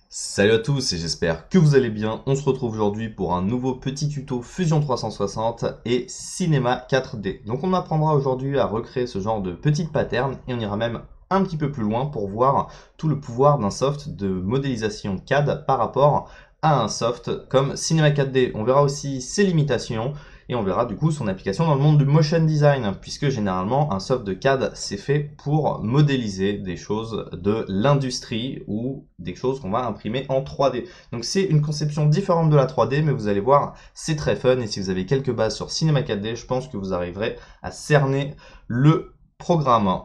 Salut à tous et j'espère que vous allez bien. On se retrouve aujourd'hui pour un nouveau petit tuto Fusion 360 et Cinema 4D. Donc on apprendra aujourd'hui à recréer ce genre de petites patterns et on ira même un petit peu plus loin pour voir tout le pouvoir d'un soft de modélisation CAD par rapport à un soft comme Cinema 4D. On verra aussi ses limitations et on verra du coup son application dans le monde du motion design, puisque généralement un soft de CAD c'est fait pour modéliser des choses de l'industrie ou des choses qu'on va imprimer en 3D. Donc c'est une conception différente de la 3D, mais vous allez voir, c'est très fun, et si vous avez quelques bases sur Cinema 4D, je pense que vous arriverez à cerner le programme.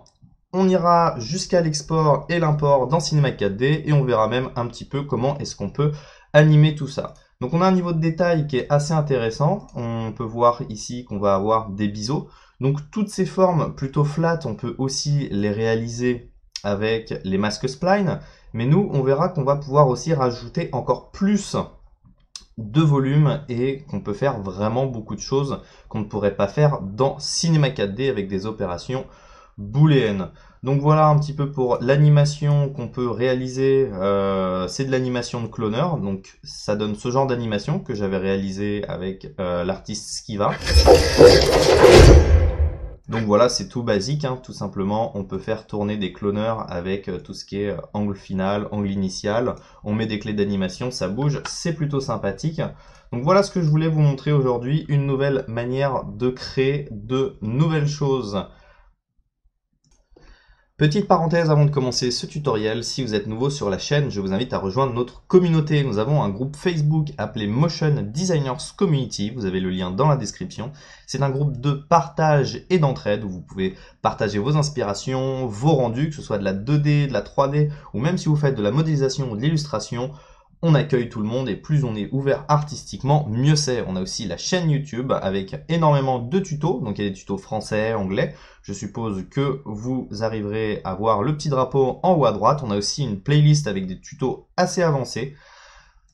On ira jusqu'à l'export et l'import dans Cinema 4D et on verra même un petit peu comment est-ce qu'on peut animer tout ça. Donc on a un niveau de détail qui est assez intéressant. On peut voir ici qu'on va avoir des biseaux. Donc toutes ces formes plutôt flat, on peut aussi les réaliser avec les masques spline. Mais nous, on verra qu'on va pouvoir aussi rajouter encore plus de volume et qu'on peut faire vraiment beaucoup de choses qu'on ne pourrait pas faire dans Cinema 4D avec des opérations booléennes. Donc voilà un petit peu pour l'animation qu'on peut réaliser. C'est de l'animation de cloner, donc ça donne ce genre d'animation que j'avais réalisé avec l'artiste Skiva. Donc voilà, c'est tout basique, hein, tout simplement. On peut faire tourner des cloners avec tout ce qui est angle final, angle initial. On met des clés d'animation, ça bouge, c'est plutôt sympathique. Donc voilà ce que je voulais vous montrer aujourd'hui, une nouvelle manière de créer de nouvelles choses. Petite parenthèse avant de commencer ce tutoriel, si vous êtes nouveau sur la chaîne, je vous invite à rejoindre notre communauté. Nous avons un groupe Facebook appelé Motion Designers Community, vous avez le lien dans la description. C'est un groupe de partage et d'entraide où vous pouvez partager vos inspirations, vos rendus, que ce soit de la 2D, de la 3D, ou même si vous faites de la modélisation ou de l'illustration. On accueille tout le monde et plus on est ouvert artistiquement, mieux c'est. On a aussi la chaîne YouTube avec énormément de tutos, donc il y a des tutos français, anglais. Je suppose que vous arriverez à voir le petit drapeau en haut à droite. On a aussi une playlist avec des tutos assez avancés.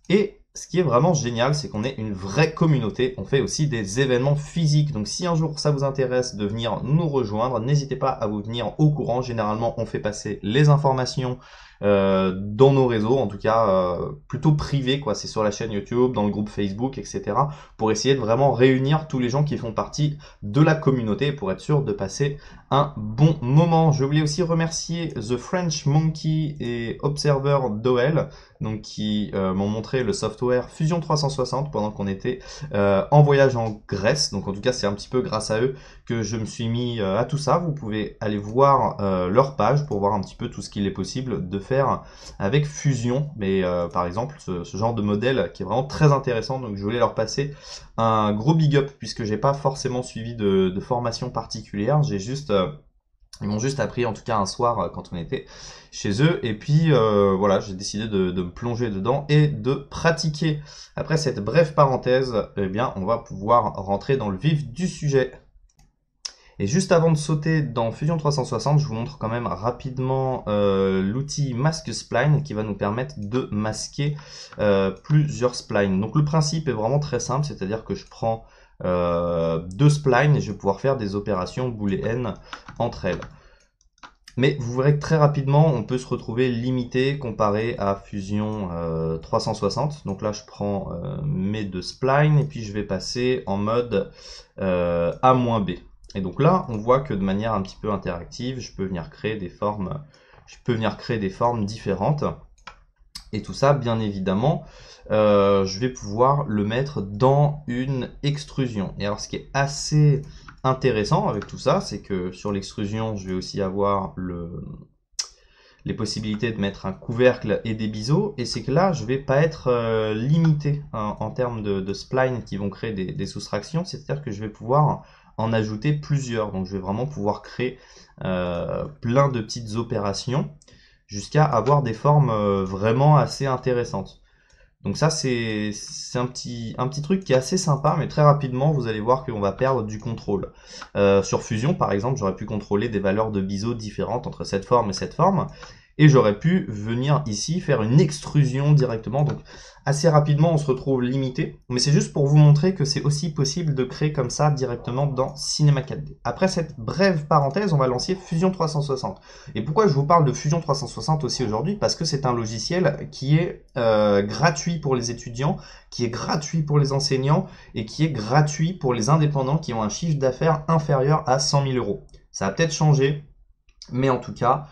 Et ce qui est vraiment génial, c'est qu'on est une vraie communauté. On fait aussi des événements physiques. Donc si un jour ça vous intéresse de venir nous rejoindre, n'hésitez pas à vous tenir au courant. Généralement, on fait passer les informations dans nos réseaux, en tout cas plutôt privés, quoi. C'est sur la chaîne YouTube, dans le groupe Facebook, etc. pour essayer de vraiment réunir tous les gens qui font partie de la communauté pour être sûr de passer un bon moment. Je voulais aussi remercier The French Monkey et Observer Doel, donc qui m'ont montré le software Fusion 360 pendant qu'on était en voyage en Grèce. Donc en tout cas, c'est un petit peu grâce à eux que je me suis mis à tout ça. Vous pouvez aller voir leur page pour voir un petit peu tout ce qu'il est possible de faire avec Fusion. Mais par exemple, ce genre de modèle qui est vraiment très intéressant. Donc je voulais leur passer un gros big up puisque j'ai pas forcément suivi de formation particulière. J'ai juste ils m'ont juste appris, en tout cas un soir quand on était chez eux, et puis voilà, j'ai décidé de me plonger dedans et de pratiquer. Après cette brève parenthèse, eh bien, on va pouvoir rentrer dans le vif du sujet. Et juste avant de sauter dans Fusion 360, je vous montre quand même rapidement l'outil Mask Spline qui va nous permettre de masquer plusieurs splines. Donc le principe est vraiment très simple, c'est-à-dire que je prends deux splines et je vais pouvoir faire des opérations booléennes entre elles. Mais vous verrez que très rapidement, on peut se retrouver limité comparé à Fusion 360. Donc là, je prends mes deux splines et puis je vais passer en mode A-B. Et donc là, on voit que de manière un petit peu interactive, je peux venir créer des formes, différentes. Et tout ça, bien évidemment, je vais pouvoir le mettre dans une extrusion. Et alors, ce qui est assez intéressant avec tout ça, c'est que sur l'extrusion, je vais aussi avoir les possibilités de mettre un couvercle et des biseaux. Et c'est que là, je vais pas être limité en termes de splines qui vont créer des soustractions. C'est-à-dire que je vais pouvoir en ajouter plusieurs. Donc, je vais vraiment pouvoir créer plein de petites opérations jusqu'à avoir des formes vraiment assez intéressantes. Donc ça, c'est un petit truc qui est assez sympa, mais très rapidement, vous allez voir qu'on va perdre du contrôle. Sur Fusion, par exemple, j'aurais pu contrôler des valeurs de biseaux différentes entre cette forme et cette forme. et j'aurais pu venir ici faire une extrusion directement. Donc assez rapidement, on se retrouve limité, mais c'est juste pour vous montrer que c'est aussi possible de créer comme ça directement dans Cinema 4D. Après cette brève parenthèse, on va lancer Fusion 360. Et pourquoi je vous parle de Fusion 360 aussi aujourd'hui? Parce que c'est un logiciel qui est gratuit pour les étudiants, qui est gratuit pour les enseignants et qui est gratuit pour les indépendants qui ont un chiffre d'affaires inférieur à 100 000 euros. Ça a peut-être changé, mais en tout cas,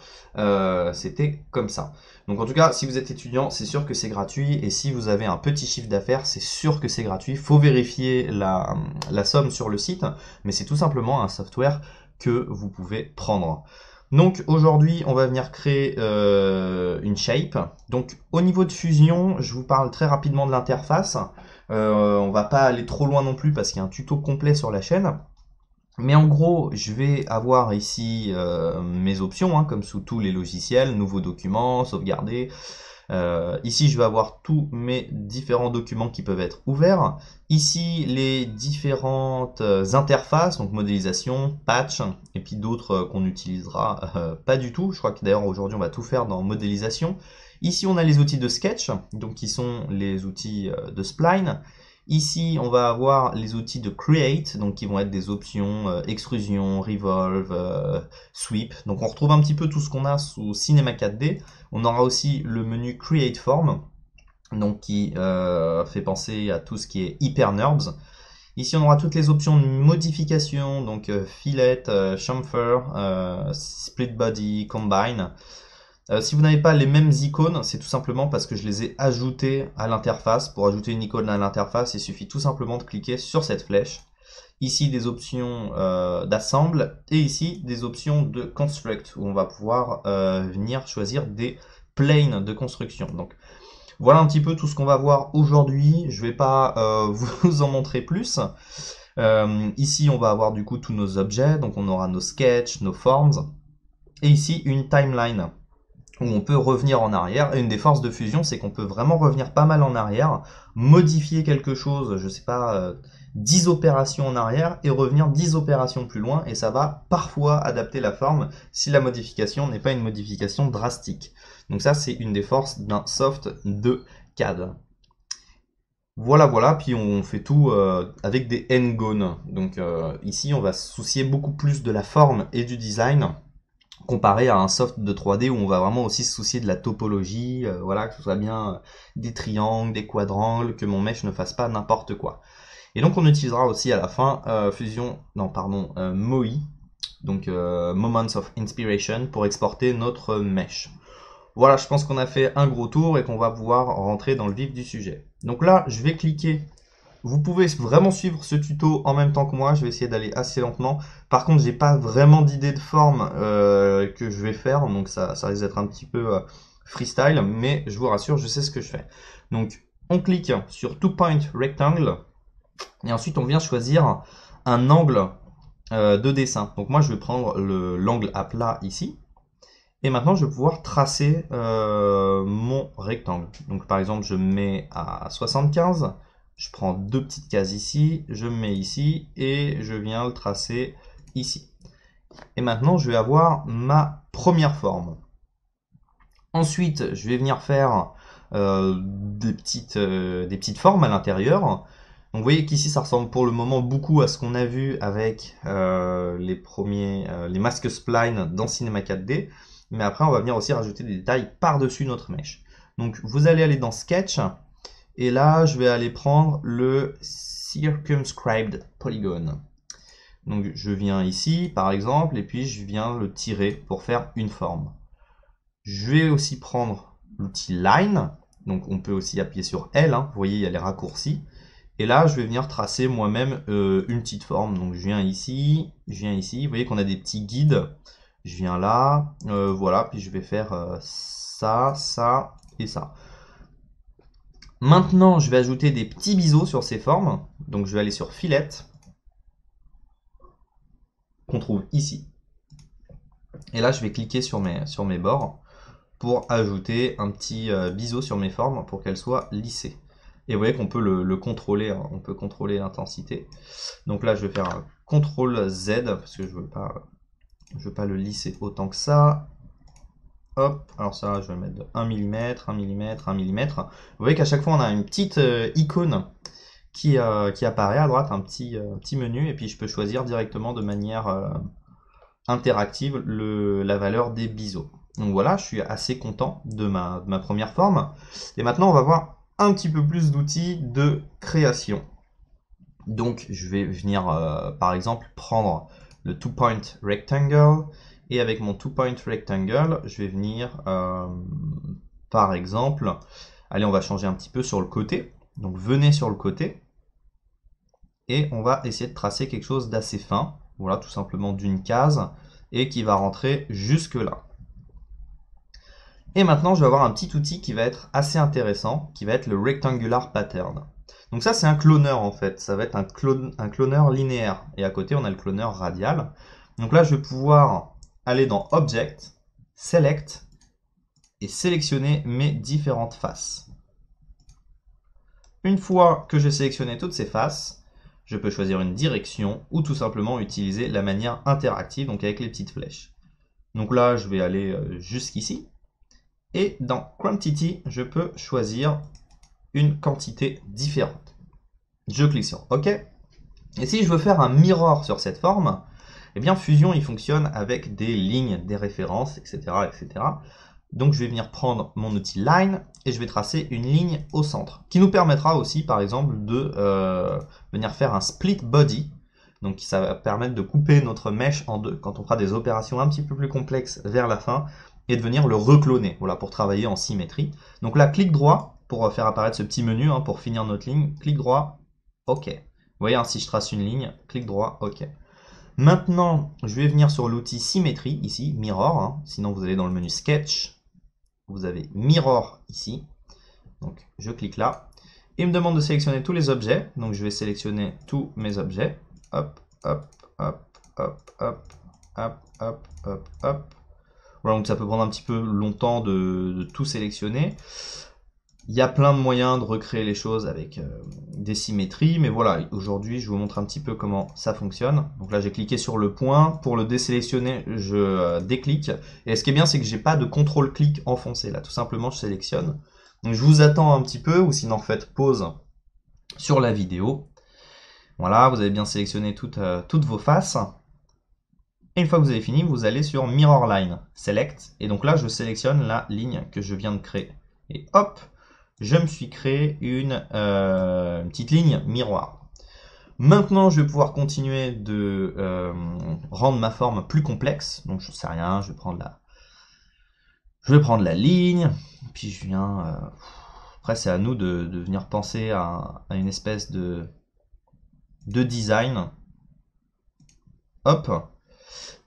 c'était comme ça. Donc en tout cas, si vous êtes étudiant, c'est sûr que c'est gratuit. Et si vous avez un petit chiffre d'affaires, c'est sûr que c'est gratuit. Il faut vérifier la somme sur le site, mais c'est tout simplement un software que vous pouvez prendre. Donc aujourd'hui, on va venir créer une shape. Donc au niveau de Fusion, je vous parle très rapidement de l'interface. On va pas aller trop loin non plus parce qu'il y a un tuto complet sur la chaîne. Mais en gros, je vais avoir ici mes options, hein, comme sous tous les logiciels, nouveaux documents, sauvegarder. Ici, je vais avoir tous mes différents documents qui peuvent être ouverts. Ici, les différentes interfaces, donc modélisation, patch, et puis d'autres qu'on n'utilisera pas du tout. Je crois que d'ailleurs aujourd'hui, on va tout faire dans modélisation. Ici, on a les outils de sketch, donc qui sont les outils de spline. Ici, on va avoir les outils de create, donc qui vont être des options extrusion, revolve, sweep. Donc on retrouve un petit peu tout ce qu'on a sous Cinema 4D. On aura aussi le menu create form, donc qui fait penser à tout ce qui est hyper NURBS. Ici, on aura toutes les options de modification, donc fillet, chamfer, split body, combine. Si vous n'avez pas les mêmes icônes, c'est tout simplement parce que je les ai ajoutées à l'interface. Pour ajouter une icône à l'interface, il suffit tout simplement de cliquer sur cette flèche. Ici, des options d'assemble et ici, des options de construct où on va pouvoir venir choisir des planes de construction. Donc, voilà un petit peu tout ce qu'on va voir aujourd'hui. Je ne vais pas vous en montrer plus. Ici, on va avoir du coup tous nos objets. Donc, on aura nos sketchs, nos forms. Et ici, une timeline où on peut revenir en arrière. Et une des forces de Fusion, c'est qu'on peut vraiment revenir pas mal en arrière, modifier quelque chose, je sais pas, 10 opérations en arrière et revenir 10 opérations plus loin, et ça va parfois adapter la forme si la modification n'est pas une modification drastique. Donc ça, c'est une des forces d'un soft de CAD. Voilà, puis on fait tout avec des n-gones. Donc ici, on va se soucier beaucoup plus de la forme et du design, comparé à un soft de 3D où on va vraiment aussi se soucier de la topologie, voilà, que ce soit bien des triangles, des quadrangles, que mon mesh ne fasse pas n'importe quoi. Et donc on utilisera aussi à la fin MOI, donc Moments of Inspiration, pour exporter notre mesh. Voilà, je pense qu'on a fait un gros tour et qu'on va pouvoir rentrer dans le vif du sujet. Donc là, je vais cliquer. Vous pouvez vraiment suivre ce tuto en même temps que moi, je vais essayer d'aller assez lentement. Par contre, j'ai pas vraiment d'idée de forme que je vais faire, donc ça risque d'être un petit peu freestyle, mais je vous rassure, je sais ce que je fais. Donc, on clique sur Two Point Rectangle, et ensuite on vient choisir un angle de dessin. Donc moi, je vais prendre l'angle à plat ici, et maintenant, je vais pouvoir tracer mon rectangle. Donc par exemple, je me mets à 75. Je prends deux petites cases ici, je me mets ici et je viens le tracer ici. Et maintenant, je vais avoir ma première forme. Ensuite, je vais venir faire des petites formes à l'intérieur. Donc vous voyez qu'ici, ça ressemble pour le moment beaucoup à ce qu'on a vu avec les masques spline dans Cinema 4D. Mais après, on va venir aussi rajouter des détails par-dessus notre mesh. Donc vous allez aller dans Sketch. Et là, je vais aller prendre le Circumscribed Polygon. Donc je viens ici, par exemple, et puis je viens le tirer pour faire une forme. Je vais aussi prendre l'outil Line. Donc on peut aussi appuyer sur L, hein. Vous voyez, il y a les raccourcis. Et là, je vais venir tracer moi-même une petite forme. Donc je viens ici, je viens ici. Vous voyez qu'on a des petits guides. Je viens là, voilà, puis je vais faire ça, ça et ça. Maintenant, je vais ajouter des petits biseaux sur ces formes. Donc, je vais aller sur Fillet, qu'on trouve ici. Et là, je vais cliquer sur mes bords pour ajouter un petit biseau sur mes formes pour qu'elles soient lissées. Et vous voyez qu'on peut le contrôler, hein. On peut contrôler l'intensité. Donc là, je vais faire un CTRL Z parce que je veux pas le lisser autant que ça. Hop, alors ça, je vais mettre de 1 mm, 1 mm, 1 mm. Vous voyez qu'à chaque fois, on a une petite icône qui apparaît à droite, un petit menu, et puis je peux choisir directement de manière interactive la valeur des biseaux. Donc voilà, je suis assez content de ma première forme. Et maintenant, on va voir un petit peu plus d'outils de création. Donc, je vais venir, par exemple, prendre le two-point rectangle. Et avec mon two-point rectangle, je vais venir, par exemple, allez, on va changer un petit peu sur le côté. Donc, venez sur le côté. Et on va essayer de tracer quelque chose d'assez fin. Voilà, tout simplement d'une case. Et qui va rentrer jusque là. Et maintenant, je vais avoir un petit outil qui va être assez intéressant, qui va être le rectangular pattern. Donc ça, c'est un cloneur en fait. Ça va être un cloneur linéaire. Et à côté, on a le cloneur radial. Donc là, je vais pouvoir aller dans Object, Select, et sélectionner mes différentes faces. Une fois que j'ai sélectionné toutes ces faces, je peux choisir une direction ou tout simplement utiliser la manière interactive, donc avec les petites flèches. Donc là, je vais aller jusqu'ici. Et dans Quantity, je peux choisir une quantité différente. Je clique sur OK. Et si je veux faire un mirror sur cette forme, eh bien Fusion, il fonctionne avec des lignes, des références, etc., etc. Donc je vais venir prendre mon outil Line et je vais tracer une ligne au centre, qui nous permettra aussi, par exemple, de venir faire un split body. Donc ça va permettre de couper notre mesh en deux quand on fera des opérations un petit peu plus complexes vers la fin et de venir le recloner, voilà, pour travailler en symétrie. Donc là, clic droit pour faire apparaître ce petit menu, hein, pour finir notre ligne, clic droit, OK. Vous voyez, hein, si je trace une ligne, clic droit, OK. Maintenant, je vais venir sur l'outil symétrie, ici, Mirror, hein. Sinon vous allez dans le menu Sketch, vous avez Mirror ici, donc je clique là, et il me demande de sélectionner tous les objets, donc je vais sélectionner tous mes objets, hop, hop, hop, hop, hop, hop, hop, hop, hop. Voilà, donc ça peut prendre un petit peu longtemps de tout sélectionner. Il y a plein de moyens de recréer les choses avec des symétries, mais voilà, aujourd'hui je vous montre un petit peu comment ça fonctionne. Donc là j'ai cliqué sur le point, pour le désélectionner je déclique, et ce qui est bien c'est que j'ai pas de contrôle-clic enfoncé, là tout simplement je sélectionne. Donc je vous attends un petit peu, ou sinon faites pause sur la vidéo. Voilà, vous avez bien sélectionné toutes vos faces. Et une fois que vous avez fini, vous allez sur Mirror Line, Select, et donc là je sélectionne la ligne que je viens de créer. Et hop, je me suis créé une petite ligne miroir. Maintenant, je vais pouvoir continuer de rendre ma forme plus complexe. Donc, je ne sais rien, je vais prendre la ligne. Puis, je viens... après, c'est à nous de venir penser à une espèce de design. Hop.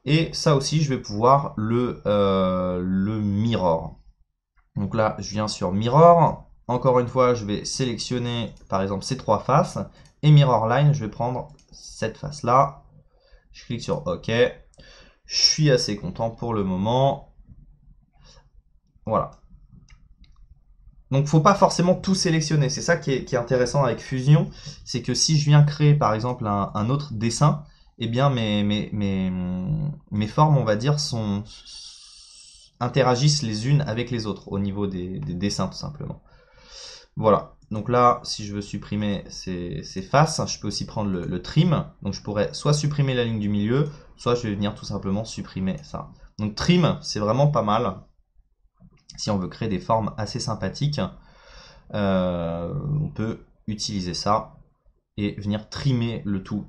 Et ça aussi, je vais pouvoir le mirror. Donc là, je viens sur Mirror. Encore une fois, je vais sélectionner par exemple ces trois faces. Et Mirror Line, je vais prendre cette face-là. Je clique sur OK. Je suis assez content pour le moment. Voilà. Donc, il ne faut pas forcément tout sélectionner. C'est ça qui est intéressant avec Fusion. C'est que si je viens créer par exemple un autre dessin, eh bien mes formes, on va dire, interagissent les unes avec les autres au niveau des dessins tout simplement. Voilà, donc là si je veux supprimer ces faces, je peux aussi prendre le trim, donc je pourrais soit supprimer la ligne du milieu, soit je vais venir tout simplement supprimer ça. Donc trim, c'est vraiment pas mal si on veut créer des formes assez sympathiques. On peut utiliser ça et venir trimer le tout.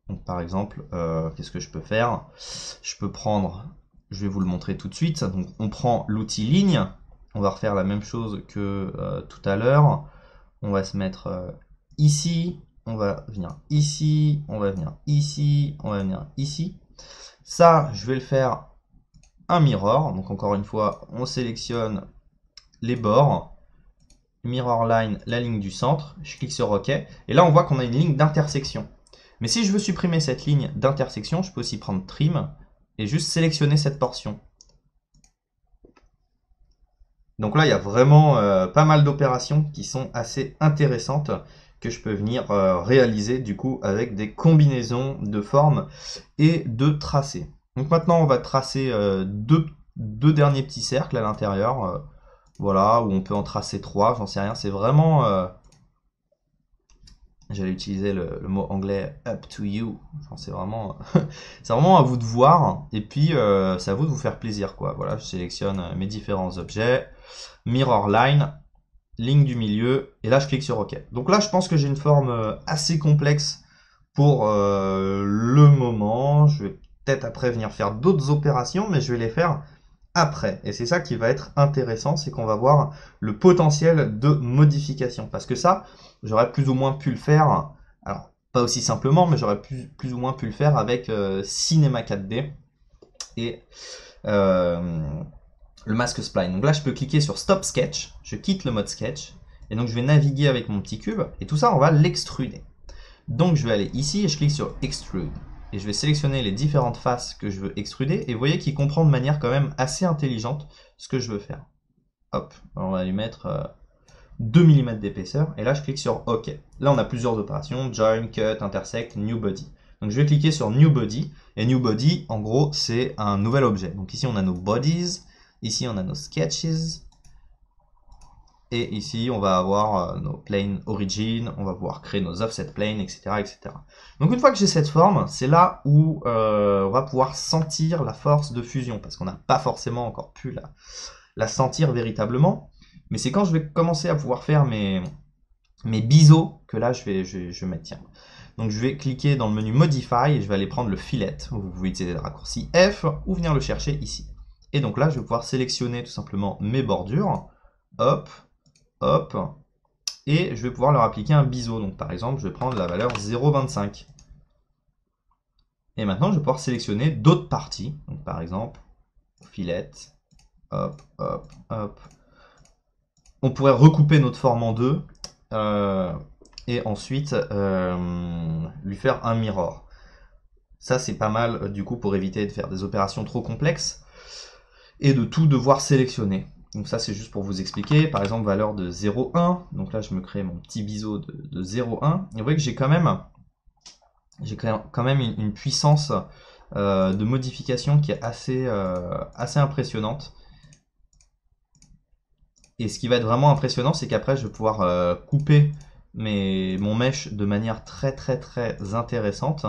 Donc par exemple, qu'est-ce que je peux faire? Je peux prendre, je vais vous le montrer tout de suite. Donc on prend l'outil ligne, on va refaire la même chose que tout à l'heure. On va se mettre ici, on va venir ici, on va venir ici, on va venir ici. Ça, je vais le faire un mirror. Donc encore une fois, on sélectionne les bords, mirror line, la ligne du centre. Je clique sur OK. Et là, on voit qu'on a une ligne d'intersection. Mais si je veux supprimer cette ligne d'intersection, je peux aussi prendre trim et juste sélectionner cette portion. Donc là, il y a vraiment pas mal d'opérations qui sont assez intéressantes que je peux venir réaliser du coup avec des combinaisons de formes et de tracés. Donc maintenant, on va tracer deux 2 derniers petits cercles à l'intérieur, voilà, où on peut en tracer 3, j'en sais rien, c'est vraiment... J'allais utiliser le mot anglais up to you. Enfin, c'est vraiment, c'est vraiment à vous de voir. Et puis, c'est à vous de vous faire plaisir, quoi. Voilà, je sélectionne mes différents objets. Mirror line, ligne du milieu. Et là, je clique sur OK. Donc là, je pense que j'ai une forme assez complexe pour le moment. Je vais peut-être après venir faire d'autres opérations, mais je vais les faire après. Et c'est ça qui va être intéressant, c'est qu'on va voir le potentiel de modification. Parce que ça, j'aurais plus ou moins pu le faire, alors pas aussi simplement, mais j'aurais plus ou moins pu le faire avec Cinema 4D et le Mask Spline. Donc là, je peux cliquer sur Stop Sketch, je quitte le mode Sketch, et donc je vais naviguer avec mon petit cube, et tout ça, on va l'extruder. Donc je vais aller ici et je clique sur Extrude. Et je vais sélectionner les différentes faces que je veux extruder. Et vous voyez qu'il comprend de manière quand même assez intelligente ce que je veux faire. Hop, on va lui mettre 2 mm d'épaisseur. Et là, je clique sur OK. Là, on a plusieurs opérations. Join, Cut, Intersect, New Body. Donc je vais cliquer sur New Body. Et New Body, en gros, c'est un nouvel objet. Donc ici, on a nos bodies. Ici, on a nos sketches. Et ici, on va avoir nos planes origin, on va pouvoir créer nos offset planes, etc., etc. Donc une fois que j'ai cette forme, c'est là où on va pouvoir sentir la force de fusion, parce qu'on n'a pas forcément encore pu la sentir véritablement. Mais c'est quand je vais commencer à pouvoir faire mes biseaux que là, je vais mettre, tiens. Donc je vais cliquer dans le menu Modify, et je vais aller prendre le fillet, vous pouvez utiliser le raccourci F, ou venir le chercher ici. Et donc là, je vais pouvoir sélectionner tout simplement mes bordures, hop, hop, et je vais pouvoir leur appliquer un biseau. Donc par exemple, je vais prendre la valeur 0,25. Et maintenant, je vais pouvoir sélectionner d'autres parties. Donc par exemple, filet, hop, hop, hop. On pourrait recouper notre forme en deux et ensuite lui faire un mirror. Ça, c'est pas mal du coup pour éviter de faire des opérations trop complexes et de tout devoir sélectionner. Donc ça, c'est juste pour vous expliquer. Par exemple, valeur de 0,1. Donc là, je me crée mon petit biseau de 0,1. Et vous voyez que j'ai quand même une puissance de modification qui est assez impressionnante. Et ce qui va être vraiment impressionnant, c'est qu'après, je vais pouvoir couper mon mesh de manière très très très intéressante.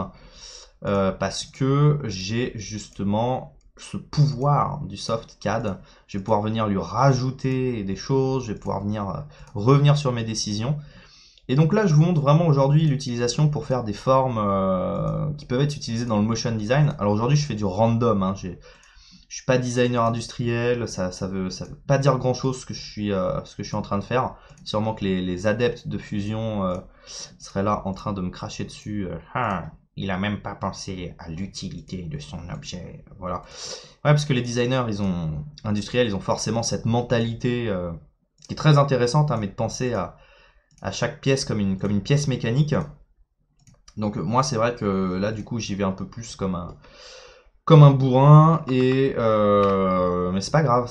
Parce que j'ai justement ce pouvoir du soft CAD. Je vais pouvoir venir lui rajouter des choses, je vais pouvoir venir revenir sur mes décisions. Et donc là, je vous montre vraiment aujourd'hui l'utilisation pour faire des formes qui peuvent être utilisées dans le motion design. Alors aujourd'hui, je fais du random. Hein. Je suis pas designer industriel, ça veut pas dire grand chose ce que je suis en train de faire. Sûrement que les adeptes de fusion seraient là en train de me cracher dessus. Il a même pas pensé à l'utilité de son objet. Voilà. Ouais, parce que les designers, industriels, ils ont forcément cette mentalité qui est très intéressante, hein, mais de penser à chaque pièce comme une pièce mécanique. Donc moi, c'est vrai que là, du coup, j'y vais un peu plus comme un bourrin, mais c'est pas grave,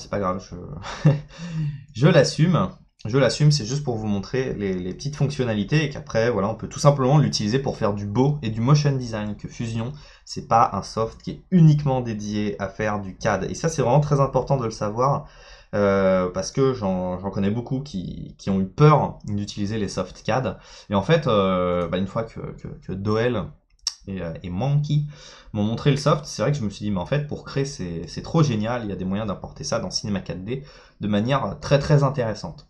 je l'assume. Je l'assume, c'est juste pour vous montrer les petites fonctionnalités et qu'après, voilà, on peut tout simplement l'utiliser pour faire du beau et du motion design. Que Fusion, c'est pas un soft qui est uniquement dédié à faire du CAD. Et ça, c'est vraiment très important de le savoir parce que j'en connais beaucoup qui ont eu peur d'utiliser les soft CAD. Et en fait, une fois que Doel et Monkey m'ont montré le soft, c'est vrai que je me suis dit, mais en fait, pour créer, c'est trop génial. Il y a des moyens d'importer ça dans Cinema 4D de manière très très intéressante.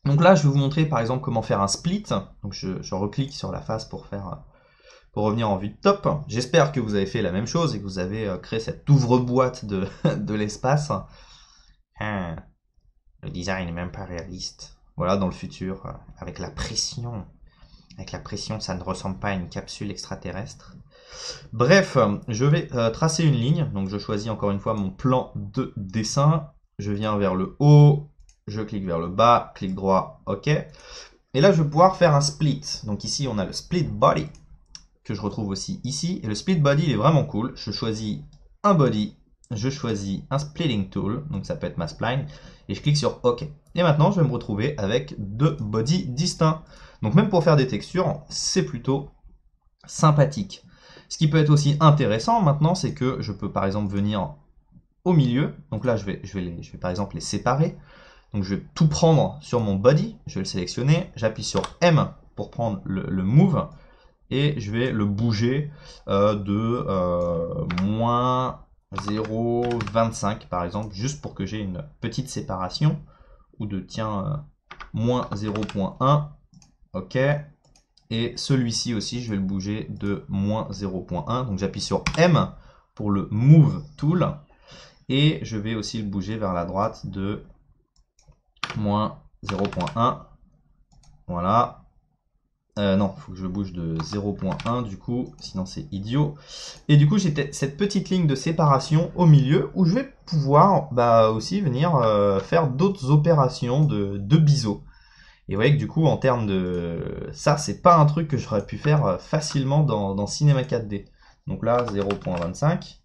Donc là, je vais vous montrer par exemple comment faire un split. Donc je reclique sur la face pour revenir en vue de top. J'espère que vous avez fait la même chose et que vous avez créé cette ouvre-boîte de l'espace. Le design n'est même pas réaliste. Voilà, dans le futur, avec la pression. Avec la pression, ça ne ressemble pas à une capsule extraterrestre. Bref, je vais tracer une ligne. Donc je choisis encore une fois mon plan de dessin. Je viens vers le haut. Je clique vers le bas, clic droit, OK. Et là, je vais pouvoir faire un split. Donc ici, on a le split body, que je retrouve aussi ici. Et le split body, il est vraiment cool. Je choisis un body, je choisis un splitting tool, donc ça peut être ma spline, et je clique sur OK. Et maintenant, je vais me retrouver avec deux bodies distincts. Donc même pour faire des textures, c'est plutôt sympathique. Ce qui peut être aussi intéressant maintenant, c'est que je peux par exemple venir au milieu. Donc là, je vais par exemple les séparer. Donc je vais tout prendre sur mon body, je vais le sélectionner, j'appuie sur M pour prendre le move, et je vais le bouger de moins 0,25 par exemple, juste pour que j'ai une petite séparation, ou de tiens, moins 0,1, ok. Et celui-ci aussi, je vais le bouger de moins 0,1. Donc j'appuie sur M pour le Move Tool. Et je vais aussi le bouger vers la droite de moins 0,1. Voilà. Non, il faut que je bouge de 0,1 du coup, sinon c'est idiot. Et du coup, j'ai cette petite ligne de séparation au milieu où je vais pouvoir aussi venir faire d'autres opérations de biseau. Et vous voyez que du coup, en termes de... Ça, c'est pas un truc que j'aurais pu faire facilement dans Cinema 4D. Donc là, 0,25.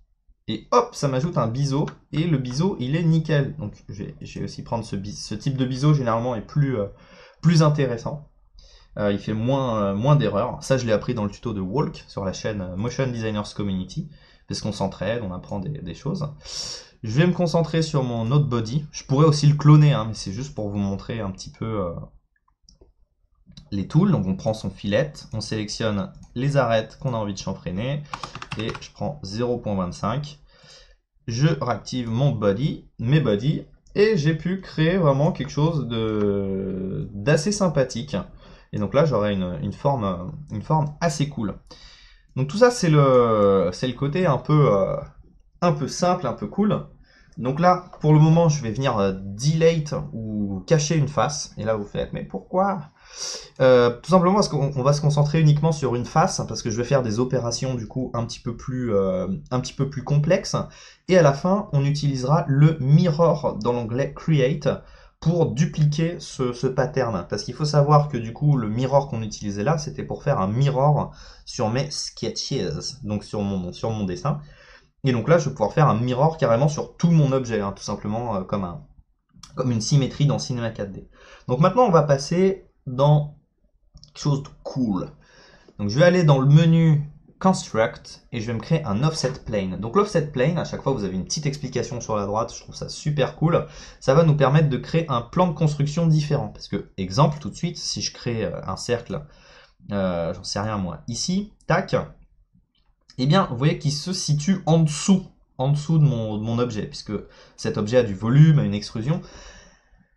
Et hop, ça m'ajoute un biseau. Et le biseau, il est nickel. Donc je vais aussi prendre ce type de biseau, généralement, est plus intéressant. Il fait moins d'erreurs. Ça, je l'ai appris dans le tuto de Walk, sur la chaîne Motion Designers Community. Parce qu'on s'entraide, on apprend des choses. Je vais me concentrer sur mon autre body. Je pourrais aussi le cloner, hein, mais c'est juste pour vous montrer un petit peu... les tools. Donc on prend son filet, on sélectionne les arêtes qu'on a envie de chanfreiner et je prends 0,25. Je réactive mes body, et j'ai pu créer vraiment quelque chose d'assez sympathique. Et donc là j'aurai une forme assez cool. Donc tout ça c'est le côté un peu simple, un peu cool. Donc là, pour le moment, je vais venir delete ou cacher une face. Et là, vous faites, mais pourquoi? Tout simplement parce qu'on va se concentrer uniquement sur une face, parce que je vais faire des opérations du coup un petit peu plus complexes. Et à la fin, on utilisera le mirror dans l'onglet Create pour dupliquer ce pattern. Parce qu'il faut savoir que du coup, le mirror qu'on utilisait là, c'était pour faire un mirror sur mes sketches, donc sur mon dessin. Et donc là, je vais pouvoir faire un mirror carrément sur tout mon objet, hein, tout simplement comme une symétrie dans Cinema 4D. Donc maintenant, on va passer dans quelque chose de cool. Donc je vais aller dans le menu Construct et je vais me créer un Offset Plane. Donc l'Offset Plane, à chaque fois, vous avez une petite explication sur la droite, je trouve ça super cool. Ça va nous permettre de créer un plan de construction différent. Parce que, exemple, tout de suite, si je crée un cercle, j'en sais rien moi, ici, tac, eh bien, vous voyez qu'il se situe en dessous de mon objet, puisque cet objet a du volume, a une extrusion.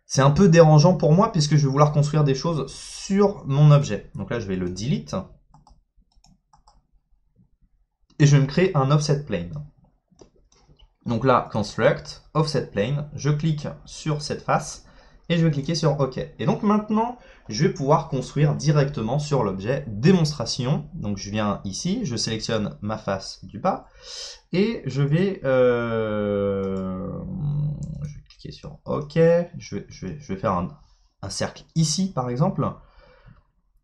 C'est un peu dérangeant pour moi, puisque je vais vouloir construire des choses sur mon objet. Donc là, je vais le delete. Et je vais me créer un offset plane. Donc là, construct, offset plane, je clique sur cette face, et je vais cliquer sur OK. Et donc maintenant, je vais pouvoir construire directement sur l'objet démonstration. Donc je viens ici, je sélectionne ma face du bas, et je vais cliquer sur OK. Je vais faire un cercle ici, par exemple.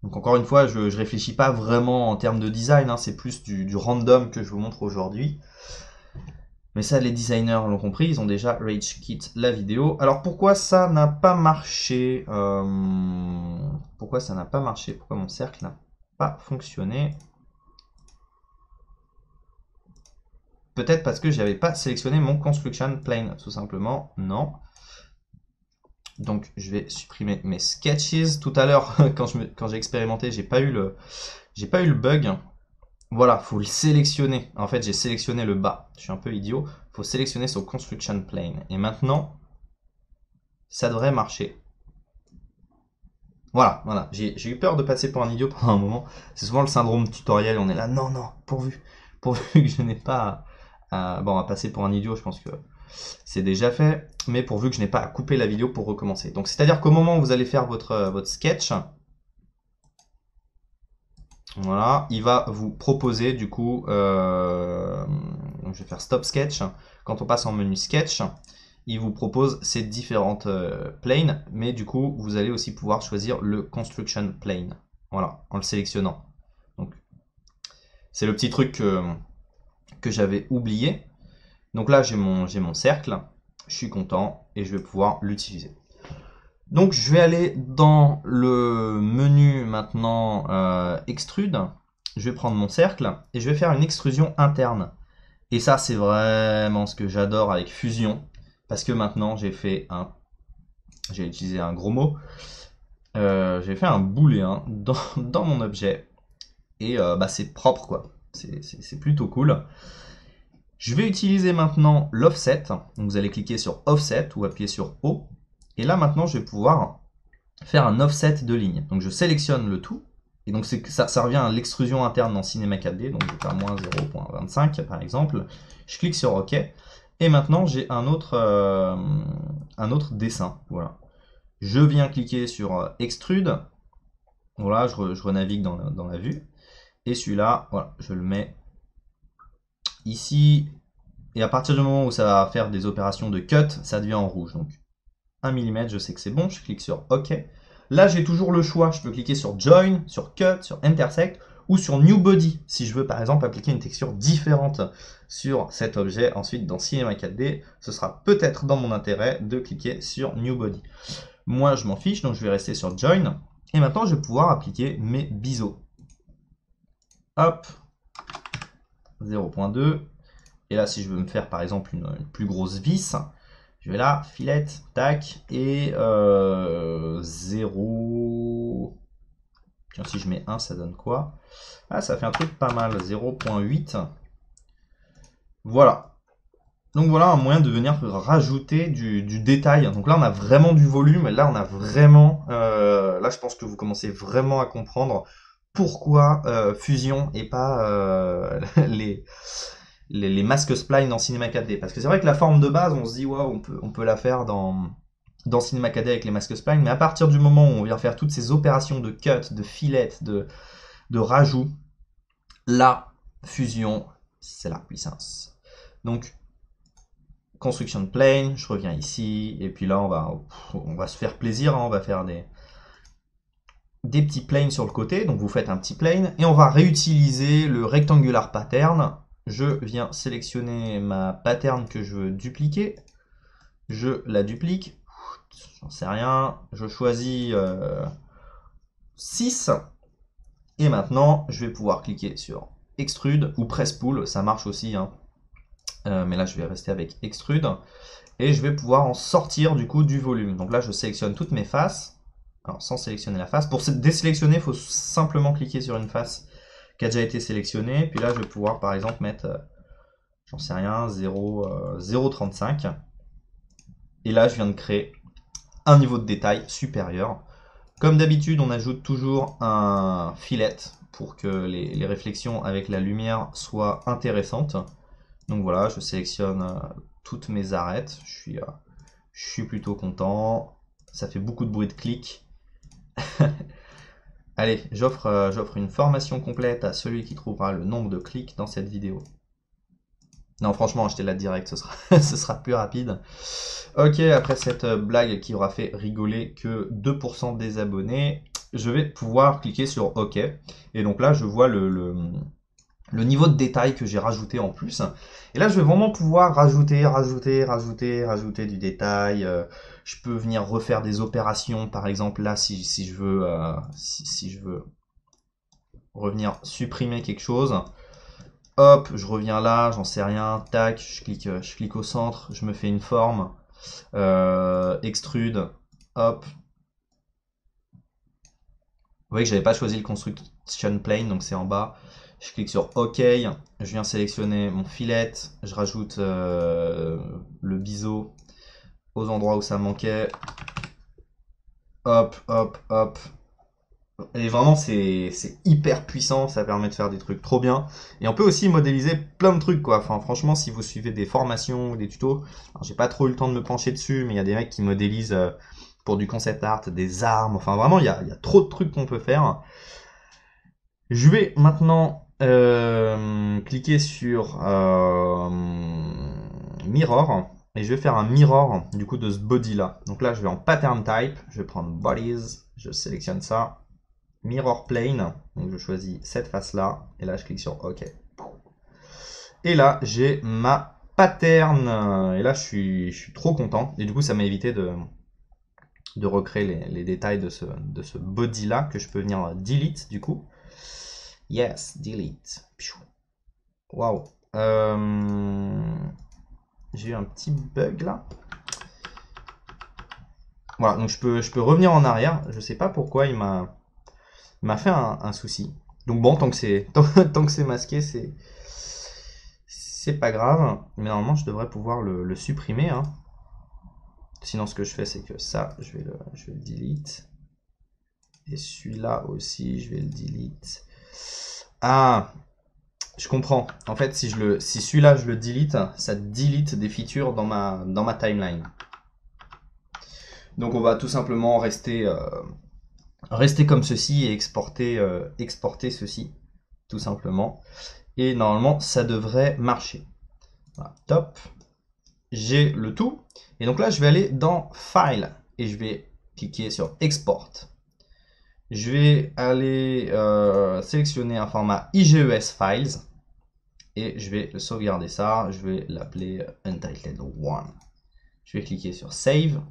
Donc encore une fois, je réfléchis pas vraiment en termes de design, hein, c'est plus du random que je vous montre aujourd'hui. Mais ça, les designers l'ont compris, ils ont déjà rage quit la vidéo. Alors pourquoi ça n'a pas marché Pourquoi ça n'a pas marché? Pourquoi mon cercle n'a pas fonctionné? Peut-être parce que j'avais pas sélectionné mon construction plane, tout simplement. Non. Donc je vais supprimer mes sketches. Tout à l'heure, quand j'ai expérimenté, j'ai pas eu le bug. Voilà, faut le sélectionner. En fait, j'ai sélectionné le bas. Je suis un peu idiot. Faut sélectionner son construction plane. Et maintenant, ça devrait marcher. Voilà. J'ai eu peur de passer pour un idiot pendant un moment. C'est souvent le syndrome tutoriel. On est là, non, pourvu que je n'ai pas à passer pour un idiot. Je pense que c'est déjà fait. Mais pourvu que je n'ai pas à couper la vidéo pour recommencer. Donc, c'est-à-dire qu'au moment où vous allez faire votre sketch, voilà, il va vous proposer du coup, donc je vais faire Stop Sketch. Quand on passe en menu Sketch, il vous propose ces différentes planes, mais du coup, vous allez aussi pouvoir choisir le Construction Plane, voilà, en le sélectionnant. Donc, c'est le petit truc que j'avais oublié. Donc là, j'ai mon cercle, je suis content et je vais pouvoir l'utiliser. Donc je vais aller dans le menu maintenant Extrude, je vais prendre mon cercle et je vais faire une extrusion interne. Et ça, c'est vraiment ce que j'adore avec Fusion, parce que maintenant, j'ai utilisé un gros mot, j'ai fait un booléen dans mon objet, et bah, c'est propre, quoi. C'est plutôt cool. Je vais utiliser maintenant l'offset. Donc vous allez cliquer sur offset ou appuyer sur O. Et là maintenant je vais pouvoir faire un offset de ligne. Donc je sélectionne le tout. Et donc ça revient à l'extrusion interne dans Cinema 4D. Donc je vais faire moins 0.25 par exemple. Je clique sur OK. Et maintenant j'ai un autre dessin. Voilà. Je viens cliquer sur Extrude. Voilà, je renavigue dans la vue. Et celui-là, voilà, je le mets ici. Et à partir du moment où ça va faire des opérations de cut, ça devient en rouge. Donc 1 mm, je sais que c'est bon, je clique sur OK. Là, j'ai toujours le choix. Je peux cliquer sur Join, sur Cut, sur Intersect ou sur New Body si je veux par exemple appliquer une texture différente sur cet objet. Ensuite, dans Cinema 4D, ce sera peut-être dans mon intérêt de cliquer sur New Body. Moi, je m'en fiche, donc je vais rester sur Join. Et maintenant, je vais pouvoir appliquer mes biseaux. Hop, 0.2. Et là, si je veux me faire par exemple une plus grosse vis, je vais là, filet, tac, et 0. Tiens, si je mets 1, ça donne quoi? Ah, ça fait un truc pas mal, 0.8. Voilà. Donc voilà un moyen de venir rajouter du détail. Donc là, on a vraiment du volume. Là, on a vraiment... là, je pense que vous commencez vraiment à comprendre pourquoi Fusion et pas les masques spline dans Cinema 4D. Parce que c'est vrai que la forme de base, on se dit, waouh, on peut la faire dans Cinema 4D avec les masques spline, mais à partir du moment où on vient faire toutes ces opérations de cut, de filet, de rajout, la fusion, c'est la puissance. Donc, construction de plane, je reviens ici, et puis là, on va se faire plaisir, hein, on va faire des petits planes sur le côté, donc vous faites un petit plane, et on va réutiliser le rectangular pattern. Je viens sélectionner ma pattern que je veux dupliquer, je la duplique, j'en sais rien, je choisis 6, et maintenant je vais pouvoir cliquer sur Extrude ou Press Pull, ça marche aussi, hein. Mais là je vais rester avec Extrude, et je vais pouvoir en sortir du coup du volume. Donc là je sélectionne toutes mes faces, alors sans sélectionner la face. Pour désélectionner, il faut simplement cliquer sur une face qui a déjà été sélectionnée, puis là je vais pouvoir par exemple mettre, j'en sais rien, 0,35, et là je viens de créer un niveau de détail supérieur. Comme d'habitude, on ajoute toujours un filet pour que les réflexions avec la lumière soient intéressantes. Donc voilà, je sélectionne toutes mes arêtes. Je suis plutôt content. Ça fait beaucoup de bruit de clic. Allez, j'offre une formation complète à celui qui trouvera le nombre de clics dans cette vidéo. Non, franchement, achetez la direct, ce sera plus rapide. Ok, après cette blague qui aura fait rigoler que 2% des abonnés, je vais pouvoir cliquer sur OK. Et donc là, je vois le niveau de détail que j'ai rajouté en plus. Et là, je vais vraiment pouvoir rajouter du détail. Je peux venir refaire des opérations, par exemple là, si je veux, si je veux revenir supprimer quelque chose. Hop, je reviens là, j'en sais rien, tac, je clique au centre, je me fais une forme, extrude, hop. Vous voyez que j'avais pas choisi le construction plane, donc c'est en bas. Je clique sur OK, je viens sélectionner mon filet, je rajoute le biseau aux endroits où ça manquait. Hop, hop, hop. Et vraiment, c'est hyper puissant, ça permet de faire des trucs trop bien. Et on peut aussi modéliser plein de trucs, quoi. Enfin, franchement, si vous suivez des formations ou des tutos, j'ai pas trop eu le temps de me pencher dessus, mais il y a des mecs qui modélisent pour du concept art, des armes. Enfin, vraiment, il y a trop de trucs qu'on peut faire. Je vais maintenant cliquer sur Mirror. Et je vais faire un mirror du coup de ce body là. Donc là, je vais en pattern type. Je vais prendre bodies. Je sélectionne ça. Mirror plane, donc je choisis cette face là, et là je clique sur OK. Et là j'ai ma pattern, et là je suis trop content, et du coup ça m'a évité de recréer les détails de ce body là, que je peux venir delete du coup. Yes, delete. Waouh, J'ai eu un petit bug là. Voilà, donc je peux revenir en arrière. Je sais pas pourquoi il m'a fait un souci. Donc bon, tant que c'est tant que c'est masqué, c'est pas grave. Mais normalement, je devrais pouvoir le supprimer, hein. Sinon, ce que je fais, c'est que ça, je vais le delete. Et celui-là aussi, je vais le delete. Ah, je comprends. En fait, si celui-là, je le delete, ça delete des features dans ma timeline. Donc, on va tout simplement rester comme ceci et exporter ceci, tout simplement. Et normalement, ça devrait marcher. Voilà, top. J'ai le tout. Et donc là, je vais aller dans File et je vais cliquer sur Export. Je vais aller sélectionner un format IGES Files et je vais sauvegarder ça. Je vais l'appeler Untitled1. Je vais cliquer sur Save.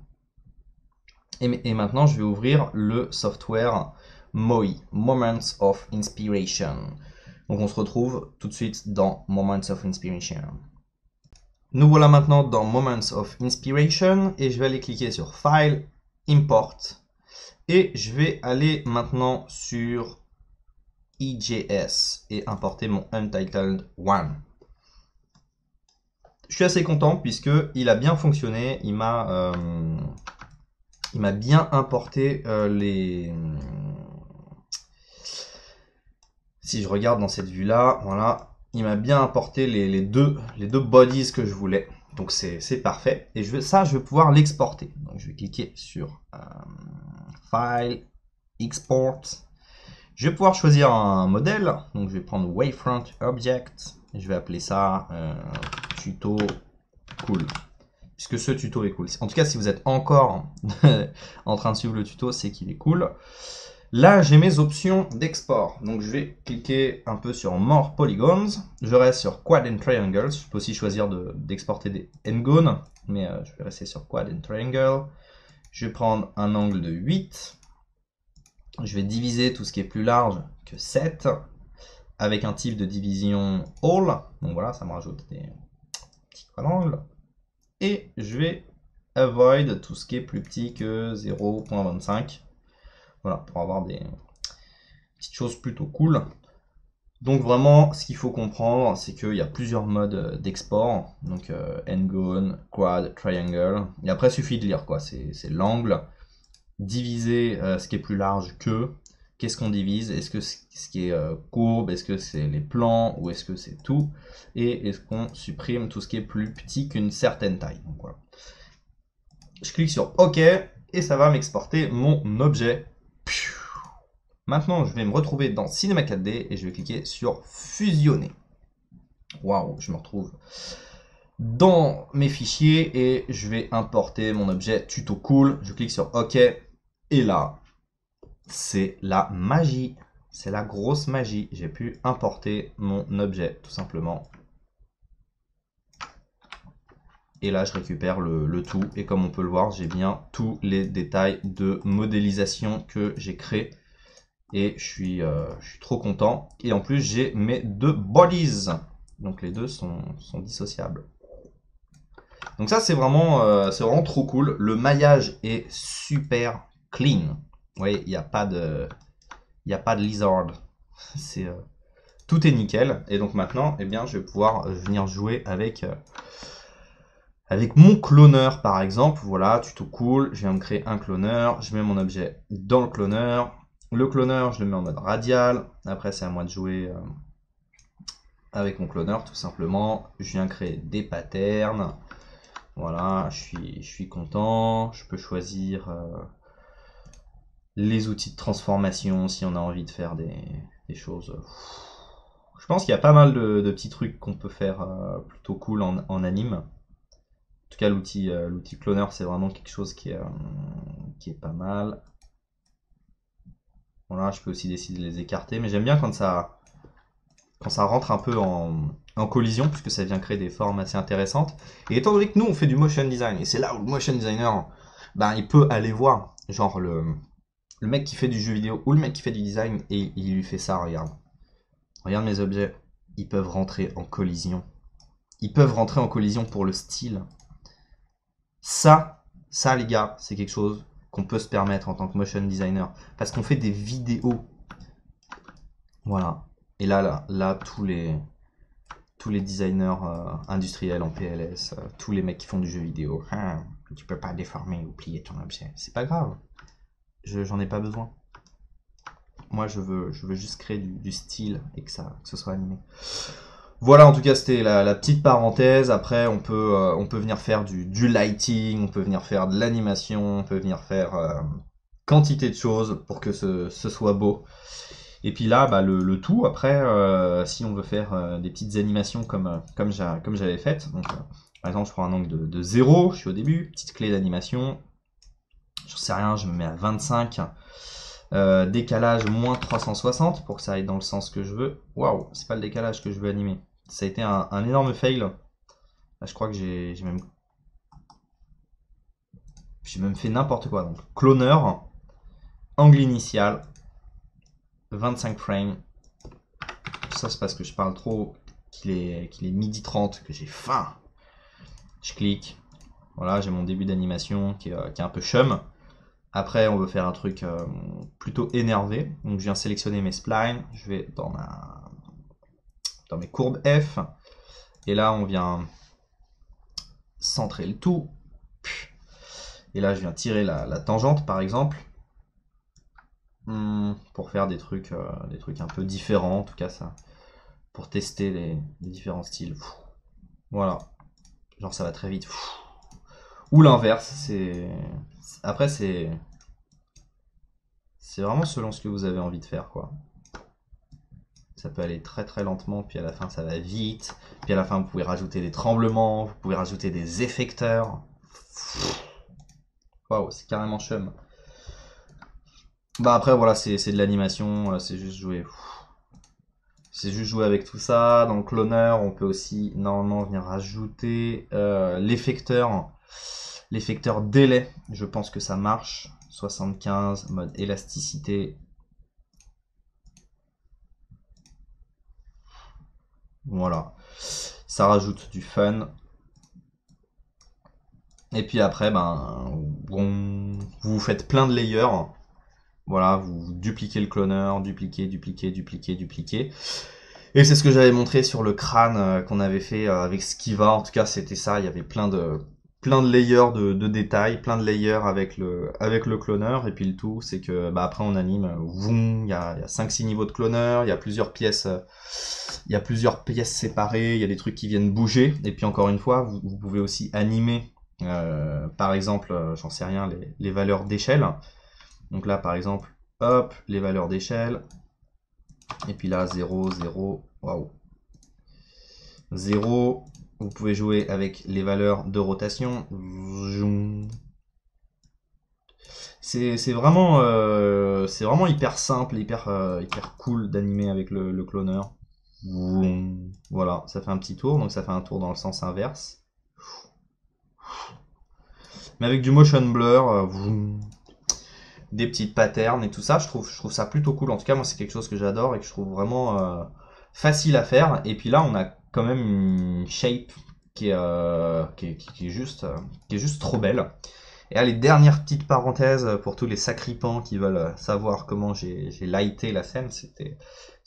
Et maintenant, je vais ouvrir le software MOI, Moments of Inspiration. Donc on se retrouve tout de suite dans Moments of Inspiration. Nous voilà maintenant dans Moments of Inspiration et je vais aller cliquer sur File, Import. Et je vais aller maintenant sur IGS et importer mon Untitled One. Je suis assez content puisque il a bien fonctionné. Il m'a bien importé les... Si je regarde dans cette vue là, voilà, il m'a bien importé les deux bodies que je voulais. Donc c'est parfait. Et je vais pouvoir l'exporter. Donc je vais cliquer sur File, Export. Je vais pouvoir choisir un modèle. Donc je vais prendre Wavefront Object. Et je vais appeler ça tuto cool. Puisque ce tuto est cool. En tout cas, si vous êtes encore en train de suivre le tuto, c'est qu'il est cool. Là, j'ai mes options d'export. Donc, je vais cliquer un peu sur More Polygons. Je reste sur Quad and Triangles. Je peux aussi choisir d'exporter des N-Gone, mais je vais rester sur Quad and Triangle. Je vais prendre un angle de 8. Je vais diviser tout ce qui est plus large que 7 avec un type de division All. Donc voilà, ça me rajoute des petits quadrangles. Et je vais Avoid tout ce qui est plus petit que 0.25. Voilà, pour avoir des petites choses plutôt cool. Donc vraiment, ce qu'il faut comprendre, c'est qu'il y a plusieurs modes d'export. Donc N-Gone, Quad, Triangle. Et après, il suffit de lire, quoi. C'est l'angle. Diviser ce qui est plus large que. Qu'est-ce qu'on divise? Est-ce que ce qui est courbe? Est-ce que c'est les plans? Ou est-ce que c'est tout? Et est-ce qu'on supprime tout ce qui est plus petit qu'une certaine taille? Donc voilà. Je clique sur OK et ça va m'exporter mon objet. Maintenant, je vais me retrouver dans Cinema 4D et je vais cliquer sur Fusionner. Waouh, je me retrouve dans mes fichiers et je vais importer mon objet tuto cool. Je clique sur OK et là, c'est la magie. C'est la grosse magie. J'ai pu importer mon objet tout simplement. Et là, je récupère le tout. Et comme on peut le voir, j'ai bien tous les détails de modélisation que j'ai créés. Et je suis trop content. Et en plus, j'ai mes deux bodies. Donc les deux sont dissociables. Donc ça, c'est vraiment trop cool. Le maillage est super clean. Vous voyez, il n'y a pas de lizard. Tout est nickel. Et donc maintenant, eh bien, je vais pouvoir venir jouer avec mon cloneur, par exemple. Voilà, tuto cool. Je viens de créer un cloneur. Je mets mon objet dans le cloneur. Le cloneur, je le mets en mode radial. Après, c'est à moi de jouer avec mon cloneur, tout simplement. Je viens créer des patterns. Voilà, je suis content. Je peux choisir les outils de transformation si on a envie de faire des choses. Je pense qu'il y a pas mal de petits trucs qu'on peut faire plutôt cool en anime. En tout cas, l'outil cloneur, c'est vraiment quelque chose qui est pas mal. Voilà, je peux aussi décider de les écarter, mais j'aime bien quand ça rentre un peu en collision, puisque ça vient créer des formes assez intéressantes. Et étant donné que nous, on fait du motion design, et c'est là où le motion designer, ben, il peut aller voir, genre le mec qui fait du jeu vidéo, ou le mec qui fait du design, et il lui fait ça, regarde. Regarde mes objets, ils peuvent rentrer en collision. ils peuvent rentrer en collision pour le style. Ça les gars, c'est quelque chose qu'on peut se permettre en tant que motion designer. Parce qu'on fait des vidéos. Voilà. Et là tous les designers industriels en PLS, tous les mecs qui font du jeu vidéo, tu peux pas déformer ou plier ton objet. C'est pas grave. J'en ai pas besoin. Moi, je veux juste créer du style et que ce soit animé. Voilà, en tout cas, c'était la petite parenthèse. Après, on peut venir faire du lighting, on peut venir faire de l'animation, on peut venir faire quantité de choses pour que ce soit beau. Et puis là, bah, le tout, après, si on veut faire des petites animations comme j'avais fait. Donc, par exemple, je prends un angle de 0, je suis au début, petite clé d'animation. Je sais rien, je me mets à 25. Décalage moins 360 pour que ça aille dans le sens que je veux. Waouh, c'est pas le décalage que je veux animer. Ça a été un énorme fail. Là, je crois que j'ai même fait n'importe quoi. Donc, cloner, angle initial, 25 frames. Ça, c'est parce que je parle trop, qu'il est midi 30, que j'ai faim. Je clique. Voilà, j'ai mon début d'animation qui est un peu chum. Après, on veut faire un truc plutôt énervé. Donc, je viens sélectionner mes splines. Je vais dans mes courbes F. Et là, on vient centrer le tout. Et là, je viens tirer la tangente, par exemple. Pour faire des trucs un peu différents. En tout cas, ça, pour tester les différents styles. Voilà. Genre, ça va très vite. Ou l'inverse. Après, c'est vraiment selon ce que vous avez envie de faire, quoi. Ça peut aller très très lentement, puis à la fin ça va vite. Puis à la fin vous pouvez rajouter des tremblements, vous pouvez rajouter des effecteurs. Waouh, c'est carrément chum. Bah après voilà, c'est de l'animation, c'est juste jouer. C'est juste jouer avec tout ça. Dans le cloner, on peut aussi normalement venir rajouter l'effecteur délai. Je pense que ça marche. 75, mode élasticité. Voilà, ça rajoute du fun. Et puis après, ben, vous faites plein de layers. Voilà, vous dupliquez le cloner, dupliquez. Et c'est ce que j'avais montré sur le crâne qu'on avait fait avec Skiva. En tout cas, c'était ça. Il y avait plein de layers de détails, plein de layers avec le cloner. Et puis le tout, c'est que bah, après on anime. Il y a 5-6 niveaux de cloner. Il y a plusieurs pièces. Il y a plusieurs pièces séparées. Il y a des trucs qui viennent bouger. Et puis encore une fois, vous pouvez aussi animer. Par exemple, j'en sais rien, les valeurs d'échelle. Donc là, par exemple, hop, les valeurs d'échelle. Et puis là, 0, 0, waouh. 0, vous pouvez jouer avec les valeurs de rotation. C'est vraiment hyper simple, hyper cool d'animer avec le cloner. Voilà, ça fait un petit tour, donc ça fait un tour dans le sens inverse. Mais avec du motion blur, des petites patterns et tout ça, je trouve ça plutôt cool. En tout cas, moi, c'est quelque chose que j'adore et que je trouve vraiment facile à faire. Et puis là, on a quand même une shape qui est juste trop belle. Et allez, dernière petite parenthèse pour tous les sacripants qui veulent savoir comment j'ai lighté la scène. C'est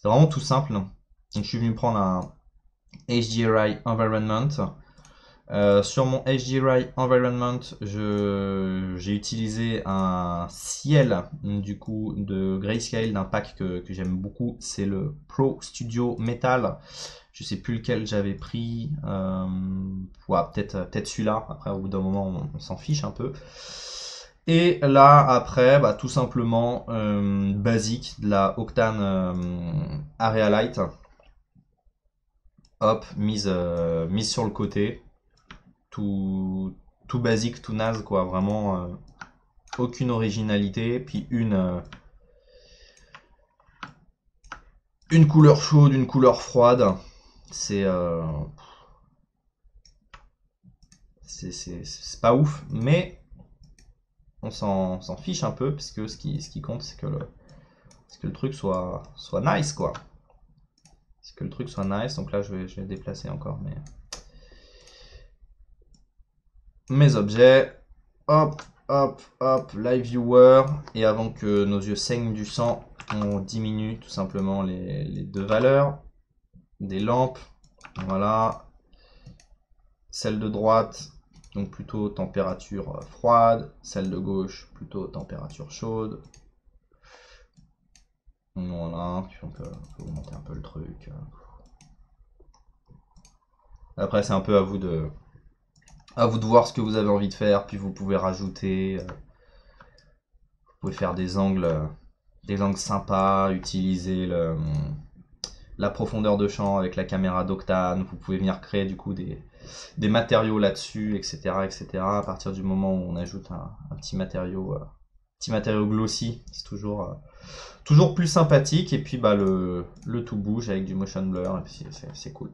vraiment tout simple. Donc, je suis venu prendre un HDRI Environment. Sur mon HDRI Environment, j'ai utilisé un ciel du coup de Grayscale d'un pack que j'aime beaucoup. C'est le Pro Studio Metal. Je sais plus lequel j'avais pris. Ouais, peut-être celui-là. Après, au bout d'un moment, on s'en fiche un peu. Et là, après, bah, tout simplement, basique, de la Octane Area Light. Hop, mise sur le côté. Tout basique, tout naze, quoi. Vraiment, aucune originalité. Puis une couleur chaude, une couleur froide. C'est pas ouf, mais on s'en fiche un peu, puisque ce qui compte, c'est que le truc soit nice, quoi. C'est que le truc soit nice. Donc là, je vais déplacer encore, mais mes objets. Hop, hop, hop, Live Viewer. Et avant que nos yeux saignent du sang, on diminue tout simplement les deux valeurs des lampes. Voilà. Celle de droite, donc plutôt température froide. Celle de gauche, plutôt température chaude. Voilà, puis on peut augmenter un peu le truc. Après, c'est un peu à vous de voir ce que vous avez envie de faire, puis vous pouvez rajouter, vous pouvez faire des angles sympas, utiliser la profondeur de champ avec la caméra d'Octane, vous pouvez venir créer du coup des matériaux là-dessus, etc., etc. À partir du moment où on ajoute un petit matériau glossy, c'est toujours plus sympathique, et puis bah le tout bouge avec du motion blur, et puis c'est cool.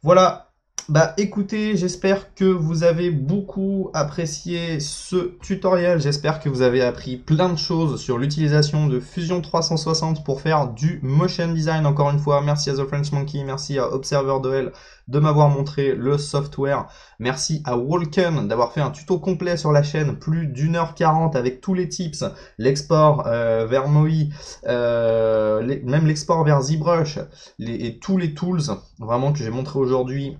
Voilà. Bah écoutez, j'espère que vous avez beaucoup apprécié ce tutoriel, j'espère que vous avez appris plein de choses sur l'utilisation de Fusion 360 pour faire du motion design. Encore une fois, merci à The French Monkey, merci à Observer Doel de m'avoir montré le software, merci à Walken d'avoir fait un tuto complet sur la chaîne, plus d'1h40 avec tous les tips, l'export vers Moi, même l'export vers ZBrush, et tous les tools vraiment que j'ai montré aujourd'hui.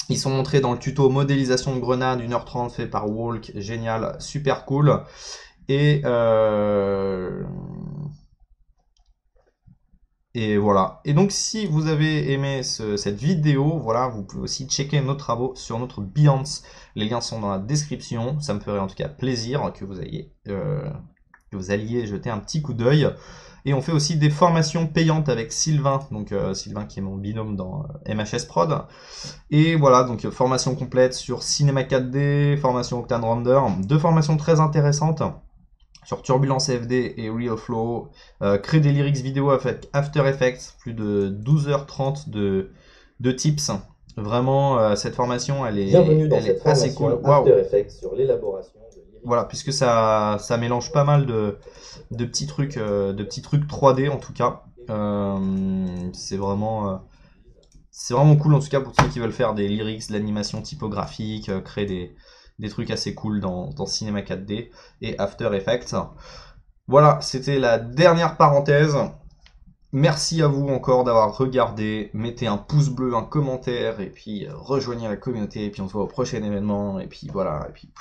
Ils sont montrés dans le tuto modélisation de grenade 1h30 fait par Walk, génial, super cool. Et voilà. Et donc si vous avez aimé cette vidéo, voilà, vous pouvez aussi checker nos travaux sur notre Behance. Les liens sont dans la description. Ça me ferait en tout cas plaisir que vous alliez jeter un petit coup d'œil. Et on fait aussi des formations payantes avec Sylvain, donc Sylvain qui est mon binôme dans MHS Prod. Et voilà, donc formation complète sur Cinema 4D, formation Octane Render, deux formations très intéressantes sur Turbulence FD et Real Flow, créer des lyrics vidéo avec After Effects, plus de 12h30 de tips. Vraiment, cette formation, elle est assez cool. After Effects sur l'élaboration de lyrics. Voilà, puisque ça mélange pas mal de petits trucs 3D en tout cas. C'est vraiment cool en tout cas pour ceux qui veulent faire des lyrics, de l'animation typographique, créer des trucs assez cool dans Cinema 4D et After Effects. Voilà, c'était la dernière parenthèse. Merci à vous encore d'avoir regardé. Mettez un pouce bleu, un commentaire, et puis rejoignez la communauté, et puis on se voit au prochain événement, et puis voilà, et puis...